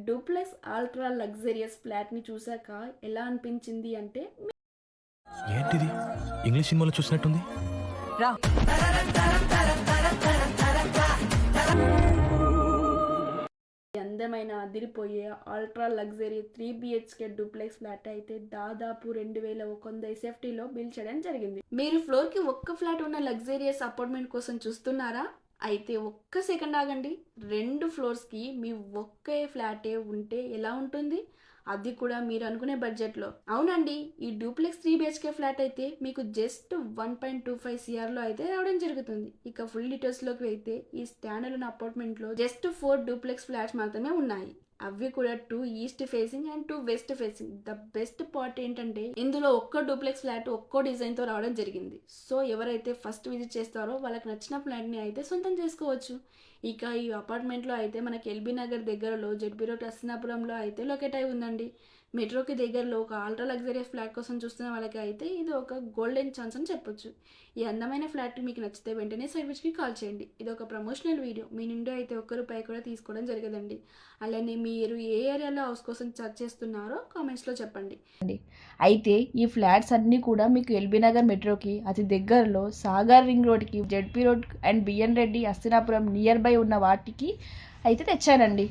Duplex ultra luxurious ఫ్లాట్ని చూశాక ఎలా అనిపించింది అంటే ఏంటిది ఇంగ్లీష్ సినిమాలో చూసినట్టుంది. రా అందమైన అదిరిపోయే ultra luxury 3 BHK duplex flat అయితే దాదాపు 2100 SFTలో బిల్ చేయడం జరిగింది. మీరు ఫ్లోర్కి ఒక్క ఫ్లాట్ ఉన్న లగ్జరియస్ అపార్ట్మెంట్ కోసం చూస్తున్నారా? అయితే ఒక్క సెకండ్ ఆగండి. 2 ఫ్లోర్స్కి మీ ఒకే ఫ్లాటే ఉంటే ఎలా ఉంటుంది? అది కూడా మీరు అనుకునే బడ్జెట్లో. అవునండి, ఈ డూప్లెక్స్ 3 BHK ఫ్లాట్ అయితే మీకు జస్ట్ 1.25 CRలో అయితే రావడం జరుగుతుంది. ఇక ఫుల్ డీటెయిల్స్లోకి అయితే ఈ స్టాండర్డ్ అపార్ట్మెంట్లో జస్ట్ 4 డూప్లెక్స్ ఫ్లాట్స్ మాత్రమే ఉన్నాయి. అవి కూడా 2 east facing and 2 west facing. The best part ఏంటంటే ఇందులో ఒక్క డూప్లెక్స్ ఫ్లాట్ ఒక్కో డిజైన్తో రావడం జరిగింది. సో ఎవరైతే ఫస్ట్ విజిట్ చేస్తారో వాళ్ళకి నచ్చిన ఫ్లాట్ని అయితే సొంతం చేసుకోవచ్చు. ఇక ఈ అపార్ట్మెంట్లో అయితే మనకి ఎల్బీ నగర్ దగ్గరలో జెడ్బీ రోడ్ హస్తినాపురంలో అయితే లొకేట్ అయి ఉందండి. మెట్రోకి దగ్గరలో ఒక అల్ట్రా లగ్జరియస్ ఫ్లాట్ కోసం చూస్తున్న వాళ్ళకి అయితే ఇది ఒక గోల్డెన్ ఛాన్స్ అని చెప్పొచ్చు. ఈ అందమైన ఫ్లాట్ మీకు నచ్చితే వెంటనే సర్వీస్కి కాల్ చేయండి. ఇది ఒక ప్రమోషనల్ వీడియో. మీ నుండి అయితే ₹1 కూడా తీసుకోవడం జరగదండి. అలానే మీరు ఏ ఏరియాలో హౌస్ కోసం సర్చ్ చేస్తున్నారో కామెంట్స్లో చెప్పండి. అయితే ఈ ఫ్లాట్స్ అన్నీ కూడా మీకు ఎల్బీ నగర్ మెట్రోకి అతి దగ్గరలో సాగర్ రింగ్ రోడ్కి ZP road and BN Reddy Hastinapuram nearby ఉన్న వాటికి అయితే తెచ్చానండి.